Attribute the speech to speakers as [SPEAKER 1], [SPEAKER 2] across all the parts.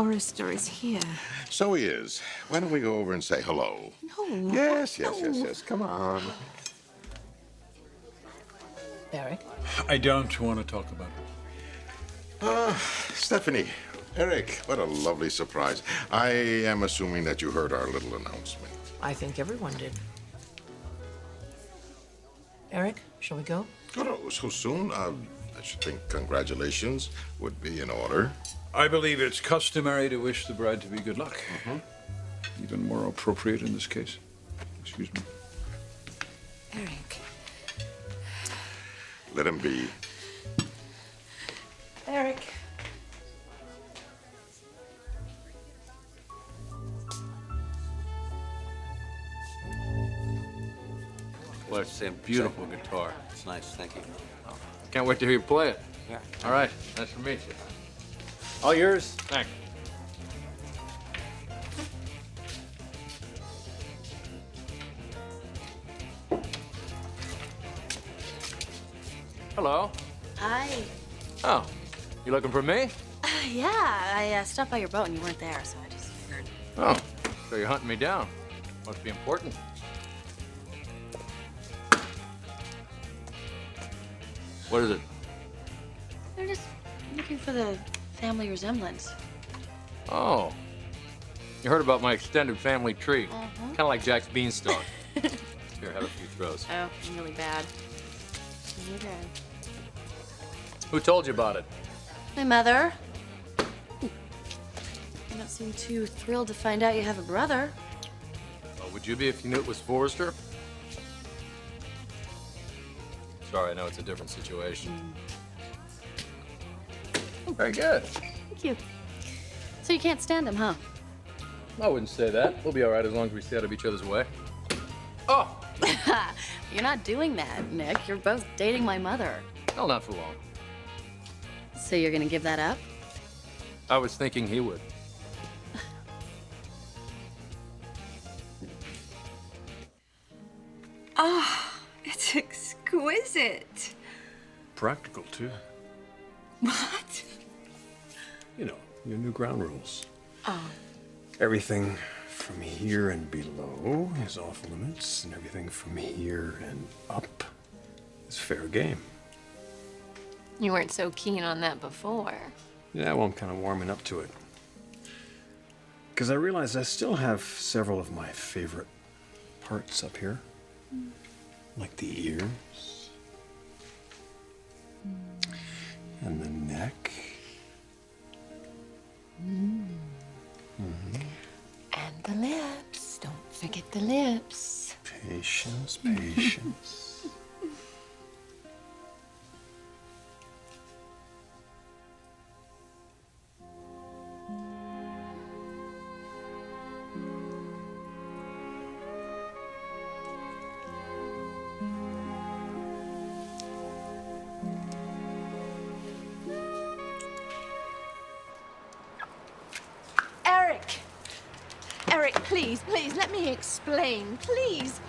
[SPEAKER 1] Forrester is here.
[SPEAKER 2] So he is. Why don't we go over and say hello?
[SPEAKER 1] No.
[SPEAKER 2] Yes. Come on.
[SPEAKER 1] Eric?
[SPEAKER 3] I don't want to talk about it.
[SPEAKER 2] Stephanie, Eric, what a lovely surprise. I am assuming that you heard our little announcement.
[SPEAKER 1] I think everyone did. Eric, shall we go?
[SPEAKER 2] Oh, so soon? I should think congratulations would be in order.
[SPEAKER 3] I believe it's customary to wish the bride to be good luck. Even more appropriate in this case. Excuse me.
[SPEAKER 1] Eric.
[SPEAKER 2] Let him be.
[SPEAKER 1] Eric.
[SPEAKER 4] Well, it's a beautiful guitar. It's nice, thank you. Can't wait to hear you play it.
[SPEAKER 5] Yeah.
[SPEAKER 4] All right, nice to meet you. All yours. Thanks. Hello.
[SPEAKER 6] Hi.
[SPEAKER 4] Oh, you looking for me?
[SPEAKER 6] Yeah, I stopped by your boat and you weren't there, so I just figured.
[SPEAKER 4] Oh, so you're hunting me down. Must be important. What is it?
[SPEAKER 6] They're just looking for the family resemblance.
[SPEAKER 4] Oh, you heard about my extended family tree. Kind of like Jack's beanstalk. Here, have a few throws.
[SPEAKER 6] Oh, I'm really bad. Okay.
[SPEAKER 4] Who told you about it?
[SPEAKER 6] My mother. You don't seem too thrilled to find out you have a brother.
[SPEAKER 4] Well, would you be if you knew it was Forrester? Sorry, I know it's a different situation. Oh, very good.
[SPEAKER 6] Thank you. So you can't stand him, huh?
[SPEAKER 4] I wouldn't say that. We'll be all right as long as we stay out of each other's way. Oh!
[SPEAKER 6] You're not doing that, Nick. You're both dating my mother.
[SPEAKER 4] No, not for long.
[SPEAKER 6] So you're gonna give that up?
[SPEAKER 4] I was thinking he would.
[SPEAKER 1] Oh, it's exquisite.
[SPEAKER 5] Practical, too.
[SPEAKER 1] What?
[SPEAKER 5] You know, your new ground rules.
[SPEAKER 1] Oh.
[SPEAKER 5] Everything from here and below is off limits, and everything from here and up is fair game.
[SPEAKER 7] You weren't so keen on that before.
[SPEAKER 5] Yeah, well, I'm kind of warming up to it. Because I realize I still have several of my favorite parts up here. Like the ears. And the neck.
[SPEAKER 7] And the lips. Don't forget the lips.
[SPEAKER 5] Patience, patience.
[SPEAKER 1] Eric, please, let me explain, please.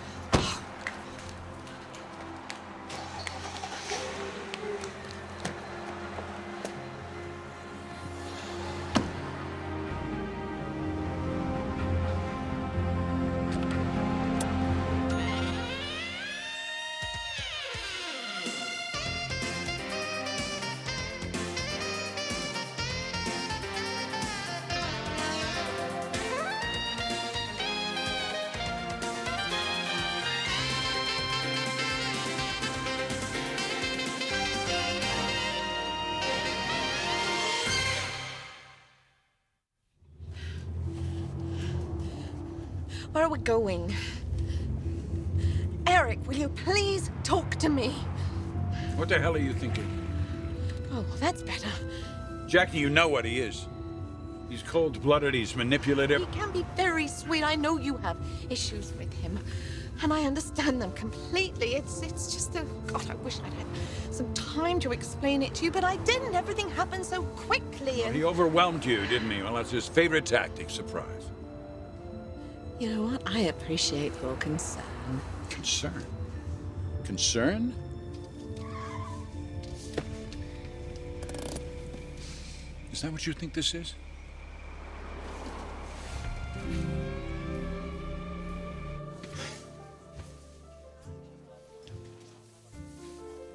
[SPEAKER 1] Where are we going? Eric, will you please talk to me?
[SPEAKER 3] What the hell are you thinking?
[SPEAKER 1] Oh, well, that's better.
[SPEAKER 3] Jackie, you know what he is. He's cold-blooded, he's manipulative.
[SPEAKER 1] He can be very sweet. I know you have issues with him. And I understand them completely. It's just a... God, I wish I'd had some time to explain it to you, but I didn't. Everything happened so quickly and...
[SPEAKER 3] He overwhelmed you, didn't he? Well, that's his favorite tactic, surprise.
[SPEAKER 1] You know what? I appreciate your concern.
[SPEAKER 3] Concern? Concern? Is that what you think this is?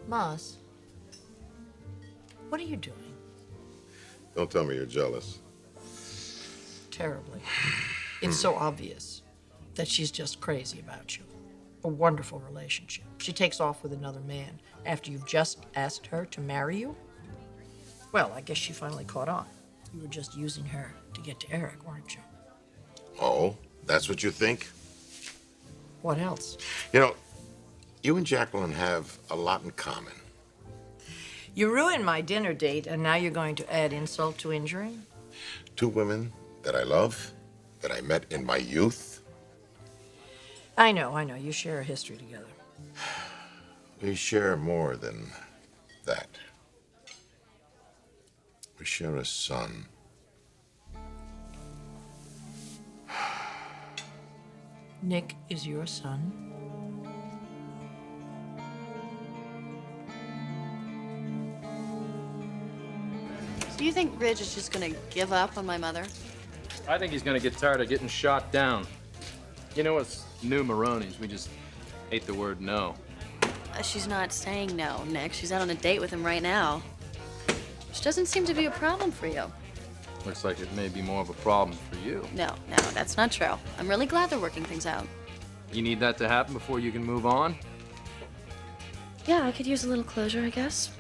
[SPEAKER 8] Mas, what are you doing?
[SPEAKER 2] Don't tell me you're jealous.
[SPEAKER 8] Terribly. It's so obvious that she's just crazy about you. A wonderful relationship. She takes off with another man after you've just asked her to marry you? Well, I guess she finally caught on. You were just using her to get to Eric, weren't you?
[SPEAKER 2] Oh, that's what you think?
[SPEAKER 8] What else?
[SPEAKER 2] You know, you and Jacqueline have a lot in common.
[SPEAKER 8] You ruined my dinner date, and now you're going to add insult to injury?
[SPEAKER 2] Two women that I love, that I met in my youth.
[SPEAKER 8] I know. You share a history together.
[SPEAKER 2] We share more than that. We share a son.
[SPEAKER 8] Nick is your son?
[SPEAKER 6] So you think Ridge is just gonna give up on my mother?
[SPEAKER 4] I think he's gonna get tired of getting shot down. You know, it's new Maronis. We just hate the word no.
[SPEAKER 6] She's not saying no, Nick. She's out on a date with him right now. Which doesn't seem to be a problem for you.
[SPEAKER 4] Looks like it may be more of a problem for you.
[SPEAKER 6] No, that's not true. I'm really glad they're working things out.
[SPEAKER 4] You need that to happen before you can move on?
[SPEAKER 6] Yeah, I could use a little closure, I guess.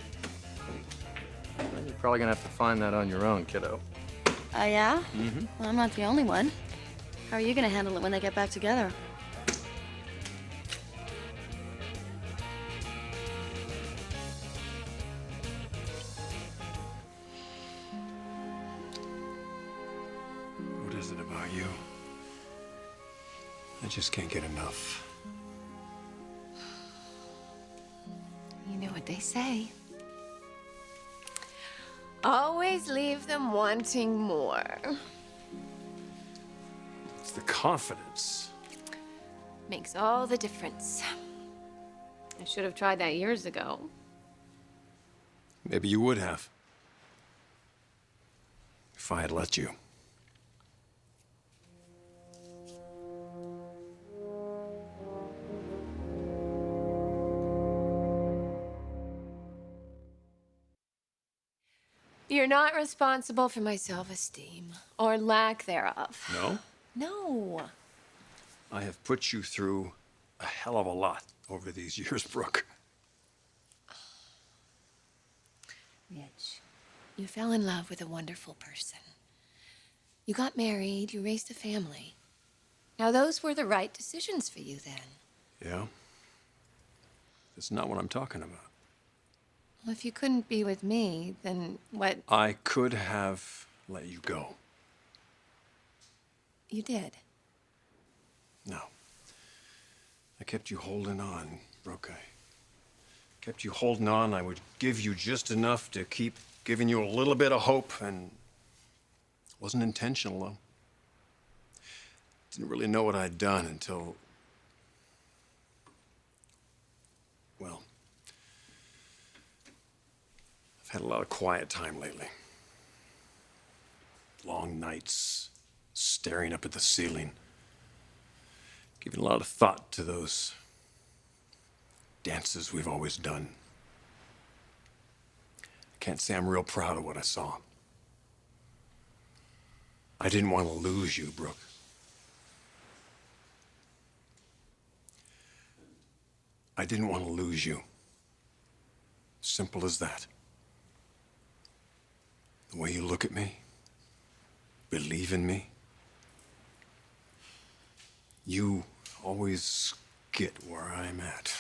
[SPEAKER 4] Well, you're probably gonna have to find that on your own, kiddo.
[SPEAKER 6] Yeah? Mm-hmm. Well, I'm not the only one. How are you gonna handle it when they get back together?
[SPEAKER 5] What is it about you? I just can't get enough.
[SPEAKER 7] You know what they say. Always leave them wanting more.
[SPEAKER 5] It's the confidence.
[SPEAKER 7] Makes all the difference. I should have tried that years ago.
[SPEAKER 5] Maybe you would have. If I had let you.
[SPEAKER 7] You're not responsible for my self-esteem, or lack thereof.
[SPEAKER 5] No?
[SPEAKER 7] No.
[SPEAKER 5] I have put you through a hell of a lot over these years, Brooke.
[SPEAKER 7] Rich, you fell in love with a wonderful person. You got married, you raised a family. Now those were the right decisions for you then.
[SPEAKER 5] Yeah? That's not what I'm talking about.
[SPEAKER 7] Well, if you couldn't be with me, then what?
[SPEAKER 5] I could have let you go.
[SPEAKER 7] You did.
[SPEAKER 5] No. I kept you holding on, Brooke. I kept you holding on. I would give you just enough to keep giving you a little bit of hope, and it wasn't intentional, though. Didn't really know what I'd done until, well, I've had a lot of quiet time lately. Long nights, staring up at the ceiling. Giving a lot of thought to those dances we've always done. I can't say I'm real proud of what I saw. I didn't want to lose you, Brooke. I didn't want to lose you. Simple as that. The way you look at me, believe in me. You always get where I'm at.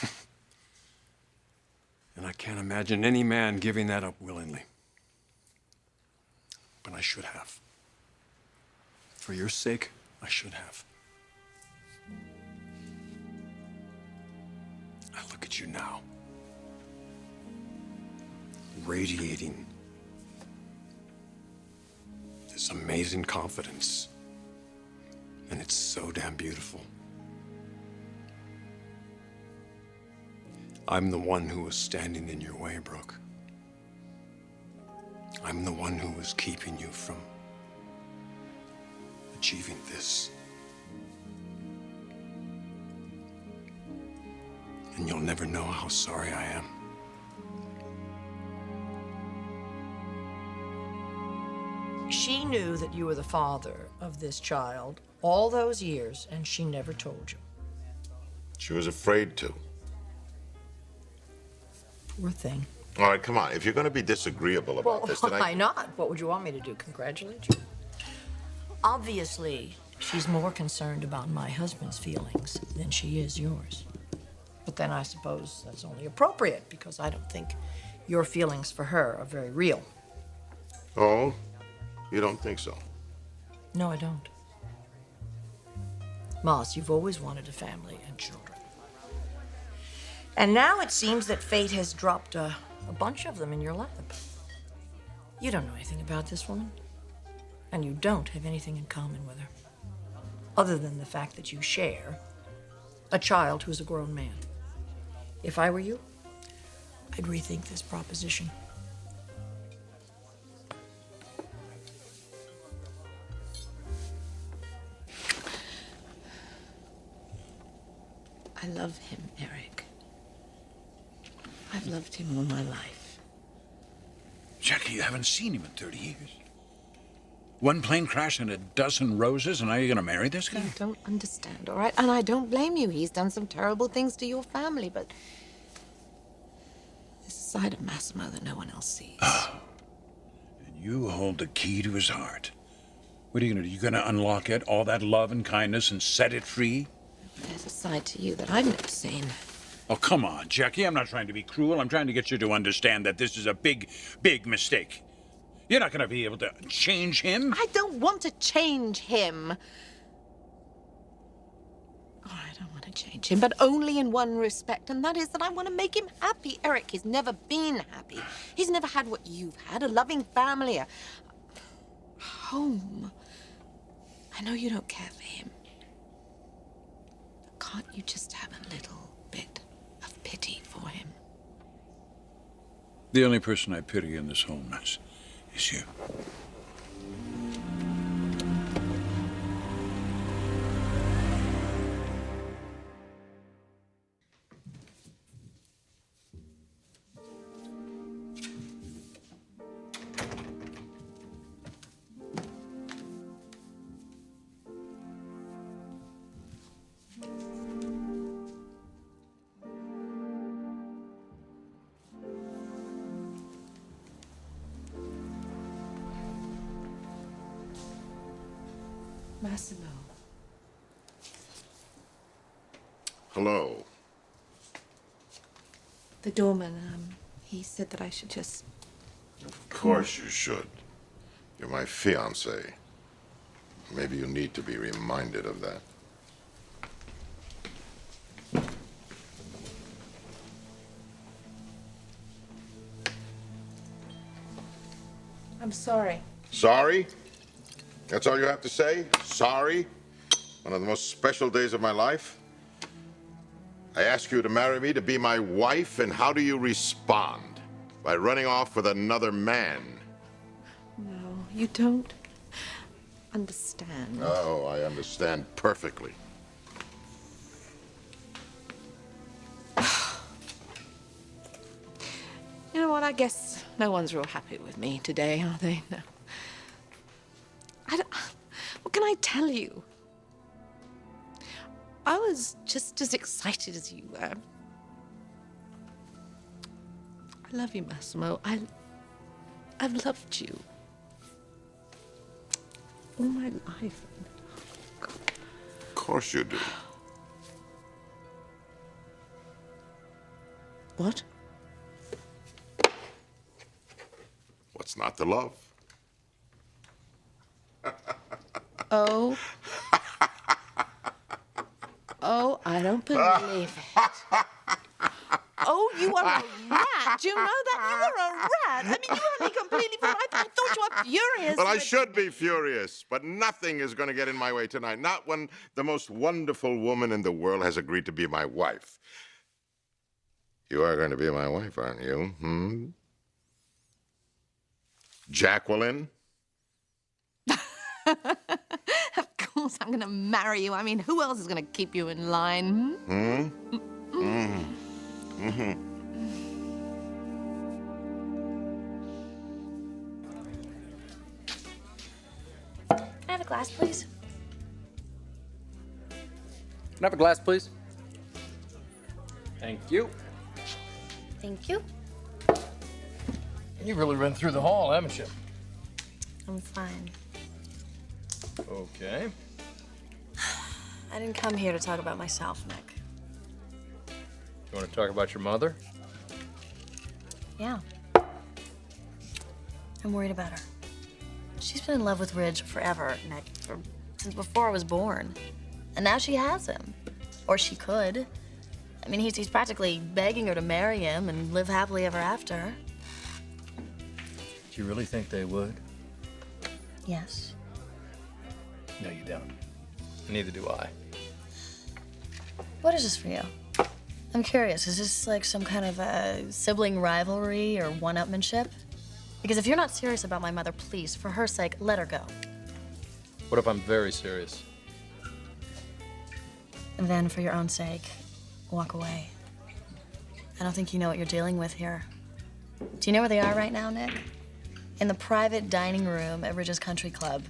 [SPEAKER 5] And I can't imagine any man giving that up willingly. But I should have. For your sake, I should have. I look at you now. Radiating this amazing confidence. And it's so damn beautiful. I'm the one who was standing in your way, Brooke. I'm the one who was keeping you from achieving this. And you'll never know how sorry I am.
[SPEAKER 8] knew that you were the father of this child all those years, and she never told you.
[SPEAKER 2] She was afraid to.
[SPEAKER 8] Poor thing.
[SPEAKER 2] All right, come on. If you're going to be disagreeable about this, then
[SPEAKER 8] Why not? What would you want me to do? Congratulate you? Obviously, she's more concerned about my husband's feelings than she is yours. But then I suppose that's only appropriate because I don't think your feelings for her are very real.
[SPEAKER 2] Oh, you don't think so?
[SPEAKER 8] No, I don't. Moss, you've always wanted a family and children. And now it seems that fate has dropped a bunch of them in your lap. You don't know anything about this woman, and you don't have anything in common with her, other than the fact that you share a child who's a grown man. If I were you, I'd rethink this proposition.
[SPEAKER 1] I love him, Eric. I've loved him all my life.
[SPEAKER 3] Jackie, you haven't seen him in 30 years. One plane crash and a dozen roses, and now you're going to marry this guy?
[SPEAKER 1] You don't understand, all right? And I don't blame you. He's done some terrible things to your family, but there's a side of Massimo that no one else sees.
[SPEAKER 3] And you hold the key to his heart. What are you going to do? You going to unlock it, all that love and kindness, and set it free?
[SPEAKER 1] There's a side to you that I've never seen.
[SPEAKER 3] Oh, come on, Jackie. I'm not trying to be cruel. I'm trying to get you to understand that this is a big, big mistake. You're not going to be able to change him.
[SPEAKER 1] I don't want to change him. Oh, I don't want to change him, but only in one respect, and that is that I want to make him happy. Eric, he's never been happy. He's never had what you've had, a loving family, a home. I know you don't care for him. But can't you just have a little bit of pity for him?
[SPEAKER 3] The only person I pity in this whole mess is you.
[SPEAKER 1] Massimo.
[SPEAKER 2] Hello.
[SPEAKER 1] The doorman, he said that I should just...
[SPEAKER 2] Of course you should. You're my fiancé. Maybe you need to be reminded of that.
[SPEAKER 1] I'm sorry.
[SPEAKER 2] Sorry? That's all you have to say? Sorry? One of the most special days of my life? I ask you to marry me, to be my wife, and how do you respond? By running off with another man.
[SPEAKER 1] No, you don't understand.
[SPEAKER 2] Oh, I understand perfectly.
[SPEAKER 1] You know what? I guess no one's real happy with me today, are they? No. What can I tell you? I was just as excited as you were. I love you, Massimo. I've loved you all my life.
[SPEAKER 2] Of course you do.
[SPEAKER 1] What?
[SPEAKER 2] What's not to love?
[SPEAKER 1] Oh. Oh, I don't believe it. Oh, you are a rat. Do you know that? You are a rat. I mean, you had me completely... I thought you were furious.
[SPEAKER 2] Well, I should be furious, but nothing is going to get in my way tonight. Not when the most wonderful woman in the world has agreed to be my wife. You are going to be my wife, aren't you? Hmm? Jacqueline?
[SPEAKER 1] Of course, I'm going to marry you. I mean, who else is going to keep you in line?
[SPEAKER 2] Hmm? Mm. Mm-hmm.
[SPEAKER 6] glass, please?
[SPEAKER 4] Can I have a glass, please? Thank you.
[SPEAKER 6] Thank you.
[SPEAKER 4] You've really run through the hall, haven't you?
[SPEAKER 6] I'm fine.
[SPEAKER 4] Okay.
[SPEAKER 6] I didn't come here to talk about myself, Nick.
[SPEAKER 4] You want to talk about your mother?
[SPEAKER 6] Yeah. I'm worried about her. She's been in love with Ridge forever, Nick, since before I was born. And now she has him. Or she could. I mean, he's practically begging her to marry him and live happily ever after.
[SPEAKER 4] Do you really think they would?
[SPEAKER 6] Yes.
[SPEAKER 4] No, you don't. Neither do I.
[SPEAKER 6] What is this for you? I'm curious, is this like some kind of a sibling rivalry or one-upmanship? Because if you're not serious about my mother, please, for her sake, let her go.
[SPEAKER 4] What if I'm very serious?
[SPEAKER 6] And then, for your own sake, walk away. I don't think you know what you're dealing with here. Do you know where they are right now, Nick? In the private dining room at Ridge's Country Club.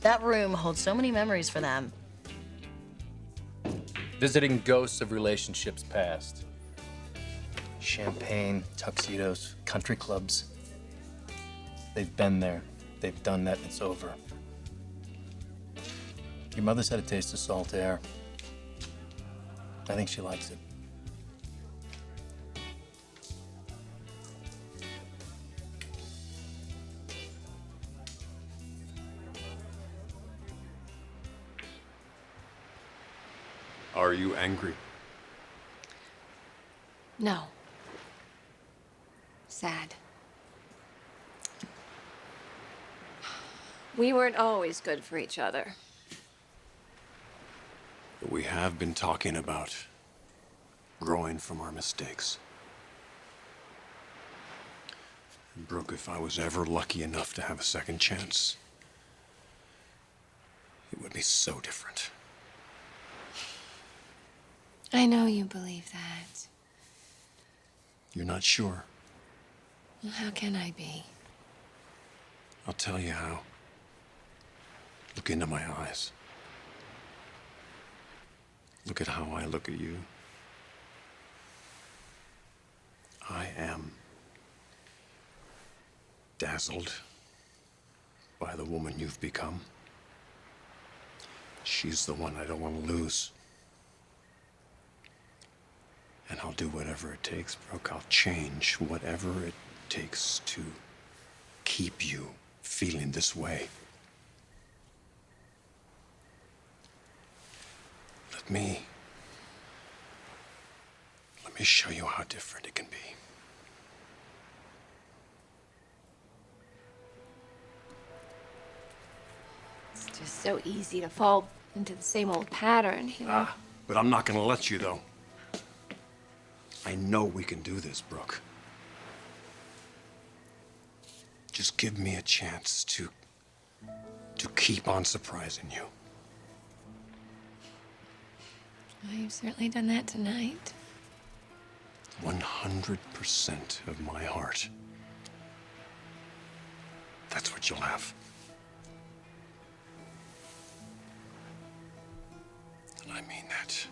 [SPEAKER 6] That room holds so many memories for them.
[SPEAKER 4] Visiting ghosts of relationships past. Champagne, tuxedos, country clubs. They've been there. They've done that. It's over. Your mother's had a taste of salt air. I think she likes it.
[SPEAKER 5] Are you angry?
[SPEAKER 7] No. Sad. We weren't always good for each other.
[SPEAKER 5] We have been talking about growing from our mistakes. And Brooke, if I was ever lucky enough to have a second chance, it would be so different.
[SPEAKER 7] I know you believe that.
[SPEAKER 5] You're not sure?
[SPEAKER 7] Well, how can I be?
[SPEAKER 5] I'll tell you how. Look into my eyes. Look at how I look at you. I am dazzled by the woman you've become. She's the one I don't want to lose. And I'll do whatever it takes, Brooke. I'll change whatever it takes to keep you feeling this way. Let me show you how different it can be.
[SPEAKER 7] It's just so easy to fall into the same old pattern, you know?
[SPEAKER 5] But I'm not gonna let you, though. I know we can do this, Brooke. Just give me a chance to keep on surprising you.
[SPEAKER 7] Well, you've certainly done that tonight.
[SPEAKER 5] 100% of my heart. That's what you'll have. And I mean that.